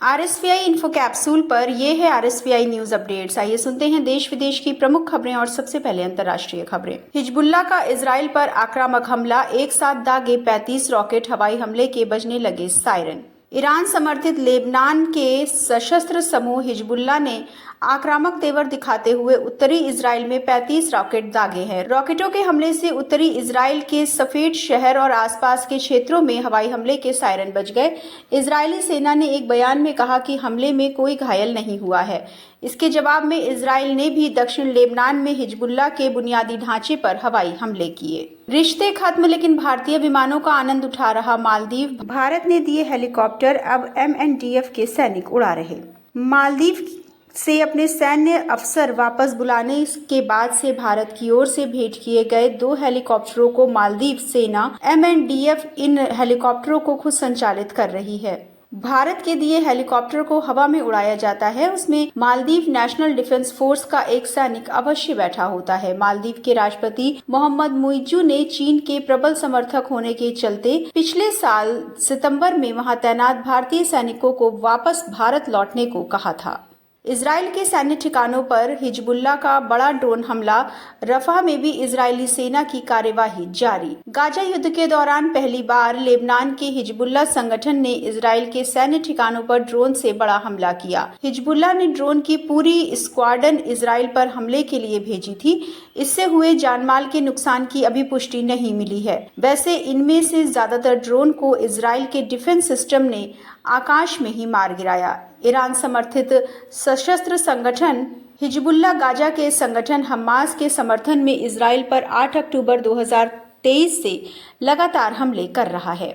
RSVI info capsule पर ये है RSVI न्यूज अपडेट्स। आइए सुनते हैं देश विदेश की प्रमुख खबरें और सबसे पहले अंतर्राष्ट्रीय खबरें। हिजबुल्लाह का इजराइल पर आक्रामक हमला, एक साथ दागे 35 रॉकेट, हवाई हमले के बजने लगे सायरन। ईरान समर्थित लेबनान के सशस्त्र समूह हिजबुल्लाह ने आक्रामक तेवर दिखाते हुए उत्तरी इजराइल में 35 रॉकेट दागे हैं। रॉकेटों के हमले से उत्तरी इजराइल के सफेद शहर और आसपास के क्षेत्रों में हवाई हमले के सायरन बज गए। इजरायली सेना ने एक बयान में कहा कि हमले में कोई घायल नहीं हुआ है। इसके जवाब में इजराइल ने भी दक्षिण लेबनान में हिजबुल्लाह के बुनियादी ढांचे पर हवाई हमले किए। रिश्ते खत्म, लेकिन भारतीय विमानों का आनंद उठा रहा मालदीव। भारत ने दिए हेलीकॉप्टर, अब MNDF के सैनिक उड़ा रहे। मालदीव से अपने सैन्य अफसर वापस बुलाने के बाद से भारत की ओर से भेंट किए गए 2 हेलीकॉप्टरों को मालदीव सेना MNDF इन हेलीकॉप्टरों को खुद संचालित कर रही है। भारत के दिए हेलीकॉप्टर को हवा में उड़ाया जाता है, उसमें मालदीव नेशनल डिफेंस फोर्स का एक सैनिक अवश्य बैठा होता है। मालदीव के राष्ट्रपति मोहम्मद मुइज्जू ने चीन के प्रबल समर्थक होने के चलते पिछले साल सितंबर में वहां तैनात भारतीय सैनिकों को वापस भारत लौटने को कहा था। इजराइल के सैन्य ठिकानों पर हिजबुल्लाह का बड़ा ड्रोन हमला, रफा में भी इजरायली सेना की कार्यवाही जारी। गाजा युद्ध के दौरान पहली बार लेबनान के हिजबुल्लाह संगठन ने इजराइल के सैन्य ठिकानों पर ड्रोन से बड़ा हमला किया। हिजबुल्लाह ने ड्रोन की पूरी स्क्वाड्रन इजराइल पर हमले के लिए भेजी थी। इससे हुए जानमाल के नुकसान की अभी पुष्टि नहीं मिली है। वैसे इनमें से ज्यादातर ड्रोन को इजराइल के डिफेंस सिस्टम ने आकाश में ही मार गिराया। ईरान समर्थित सशस्त्र संगठन हिजबुल्लाह गाजा के संगठन हमास के समर्थन में इजराइल पर 8 अक्टूबर 2023 से लगातार हमले कर रहा है।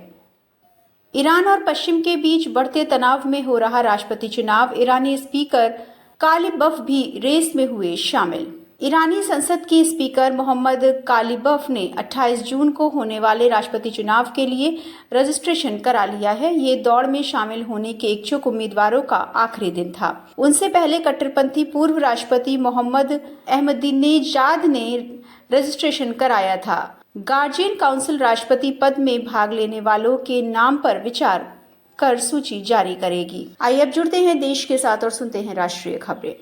ईरान और पश्चिम के बीच बढ़ते तनाव में हो रहा राष्ट्रपति चुनाव, ईरानी स्पीकर कालिबफ भी रेस में हुए शामिल। ईरानी संसद के स्पीकर मोहम्मद कालिबफ ने 28 जून को होने वाले राष्ट्रपति चुनाव के लिए रजिस्ट्रेशन करा लिया है। ये दौड़ में शामिल होने के इच्छुक उम्मीदवारों का आखिरी दिन था। उनसे पहले कट्टरपंथी पूर्व राष्ट्रपति मोहम्मद अहमदीनेजाद ने रजिस्ट्रेशन कराया था। गार्जियन काउंसिल राष्ट्रपति पद में भाग लेने वालों के नाम पर विचार कर सूची जारी करेगी। आइए अब जुड़ते हैं देश के साथ और सुनते हैं राष्ट्रीय खबरें।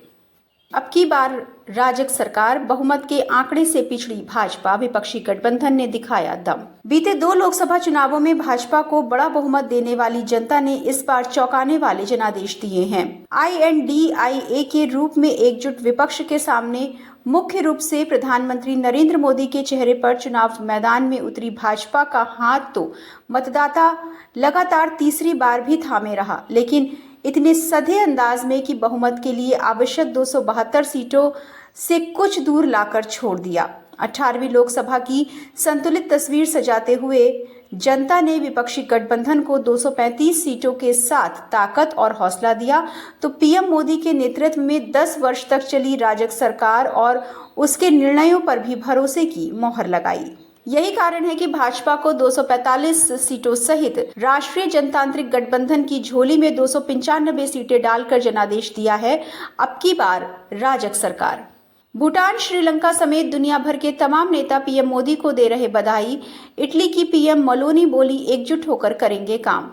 अब की बार राजग सरकार, बहुमत के आंकड़े से पिछड़ी भाजपा, विपक्षी गठबंधन ने दिखाया दम। बीते 2 लोकसभा चुनावों में भाजपा को बड़ा बहुमत देने वाली जनता ने इस बार चौंकाने वाले जनादेश दिए हैं। INDIA के रूप में एकजुट विपक्ष के सामने मुख्य रूप से प्रधानमंत्री नरेंद्र मोदी के चेहरे पर चुनाव मैदान में उतरी भाजपा का हाथ तो मतदाता लगातार तीसरी बार भी थामे रहा, लेकिन इतने सधे अंदाज में कि बहुमत के लिए आवश्यक 272 सीटों से कुछ दूर लाकर छोड़ दिया। 18वीं लोकसभा की संतुलित तस्वीर सजाते हुए जनता ने विपक्षी गठबंधन को 235 सीटों के साथ ताकत और हौसला दिया, तो पीएम मोदी के नेतृत्व में 10 वर्ष तक चली राजग सरकार और उसके निर्णयों पर भी भरोसे की मोहर लगाई। यही कारण है कि भाजपा को 245 सीटों सहित राष्ट्रीय जनतांत्रिक गठबंधन की झोली में 295 सीटें डालकर जनादेश दिया है अब की बार राजग सरकार। भूटान, श्रीलंका समेत दुनिया भर के तमाम नेता पीएम मोदी को दे रहे बधाई। इटली की पीएम मेलोनी बोली, एकजुट होकर करेंगे काम।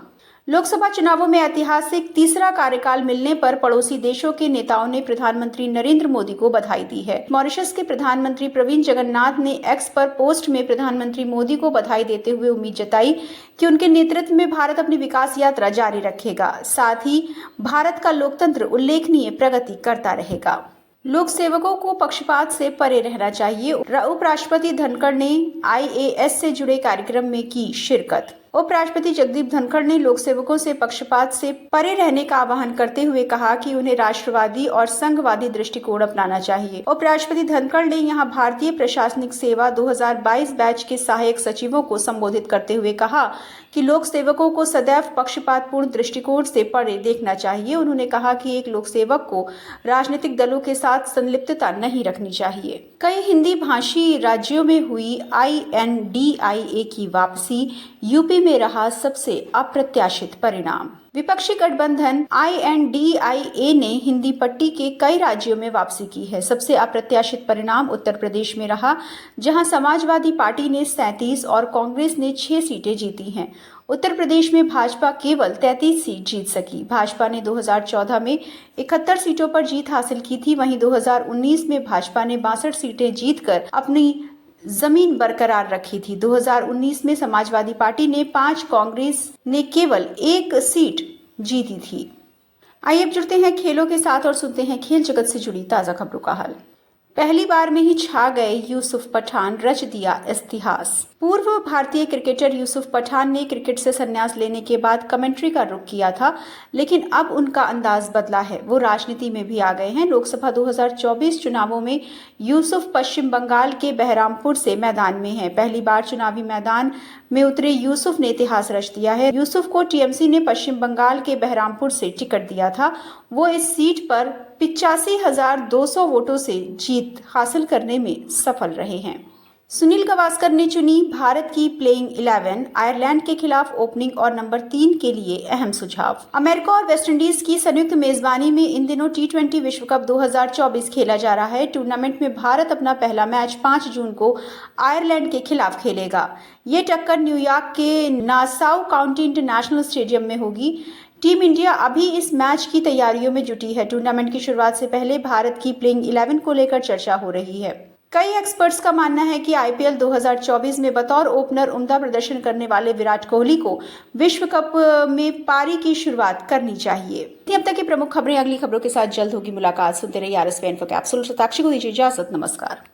लोकसभा चुनावों में ऐतिहासिक तीसरा कार्यकाल मिलने पर पड़ोसी देशों के नेताओं ने प्रधानमंत्री नरेंद्र मोदी को बधाई दी है। मॉरिशस के प्रधानमंत्री प्रविंद जगन्नाथ ने एक्स पर पोस्ट में प्रधानमंत्री मोदी को बधाई देते हुए उम्मीद जताई कि उनके नेतृत्व में भारत अपनी विकास यात्रा जारी रखेगा। साथ ही भारत का लोकतंत्र उल्लेखनीय प्रगति करता रहेगा। लोक सेवकों को पक्षपात से परे रहना चाहिए। उपराष्ट्रपति धनखड़ ने IAS से जुड़े कार्यक्रम में की शिरकत। उपराष्ट्रपति जगदीप धनखड़ ने लोक सेवकों से पक्षपात से परे रहने का आह्वान करते हुए कहा कि उन्हें राष्ट्रवादी और संघवादी दृष्टिकोण अपनाना चाहिए। उपराष्ट्रपति धनखड़ ने यहां भारतीय प्रशासनिक सेवा 2022 बैच के सहायक सचिवों को संबोधित करते हुए कहा कि लोक सेवकों को सदैव पक्षपातपूर्ण दृष्टिकोण से परे देखना चाहिए। उन्होंने कहा कि एक लोक सेवक को राजनीतिक दलों के साथ संलिप्तता नहीं रखनी चाहिए। कई हिंदी भाषी राज्यों में हुई INDIA की वापसी, यूपी में रहा सबसे अप्रत्याशित परिणाम। विपक्षी गठबंधन INDIA ने हिंदी पट्टी के कई राज्यों में वापसी की है। सबसे अप्रत्याशित परिणाम उत्तर प्रदेश में रहा, जहां समाजवादी पार्टी ने 37 और कांग्रेस ने 6 सीटें जीती हैं। उत्तर प्रदेश में भाजपा केवल 33 सीट जीत सकी। भाजपा ने 2014 में 71 सीटों पर जीत हासिल की थी। वहीं 2019 में भाजपा ने 62 सीटें जीतकर अपनी जमीन बरकरार रखी थी। 2019 में समाजवादी पार्टी ने 5, कांग्रेस ने केवल 1 सीट जीती थी। आइए अब जुड़ते हैं खेलों के साथ और सुनते हैं खेल जगत से जुड़ी ताजा खबरों का हाल। पहली बार में ही छा गए यूसुफ पठान, रच दिया इतिहास। पूर्व भारतीय क्रिकेटर यूसुफ पठान ने क्रिकेट से संन्यास लेने के बाद कमेंट्री का रुख किया था, लेकिन अब उनका अंदाज बदला है। वो राजनीति में भी आ गए हैं। लोकसभा 2024 चुनावों में यूसुफ पश्चिम बंगाल के बहरामपुर से मैदान में हैं। पहली बार चुनावी मैदान में उतरे यूसुफ ने इतिहास रच दिया है। यूसुफ को टीएमसी ने पश्चिम बंगाल के बहरामपुर से टिकट दिया था। वो इस सीट पर 85,200 वोटों से जीत हासिल करने में सफल रहे हैं। सुनील गावस्कर ने चुनी भारत की प्लेइंग 11, आयरलैंड के खिलाफ ओपनिंग और नंबर 3 के लिए अहम सुझाव। अमेरिका और वेस्टइंडीज की संयुक्त मेजबानी में इन दिनों T20 विश्व कप 2024 खेला जा रहा है। टूर्नामेंट में भारत अपना पहला मैच 5 जून को आयरलैंड के खिलाफ खेलेगा। ये टक्कर न्यूयॉर्क के नासाउ काउंटी इंटरनेशनल स्टेडियम में होगी। टीम इंडिया अभी इस मैच की तैयारियों में जुटी है। टूर्नामेंट की शुरुआत से पहले भारत की प्लेइंग 11 को लेकर चर्चा हो रही है। कई एक्सपर्ट्स का मानना है कि आईपीएल 2024 में बतौर ओपनर उम्दा प्रदर्शन करने वाले विराट कोहली को विश्व कप में पारी की शुरुआत करनी चाहिए। अब तक की प्रमुख खबरें, अगली खबरों के साथ जल्द होगी मुलाकात। सुनते रहिए RSV इन्फो कैप्सूल। साक्षी को दीजिए इजाजत। नमस्कार।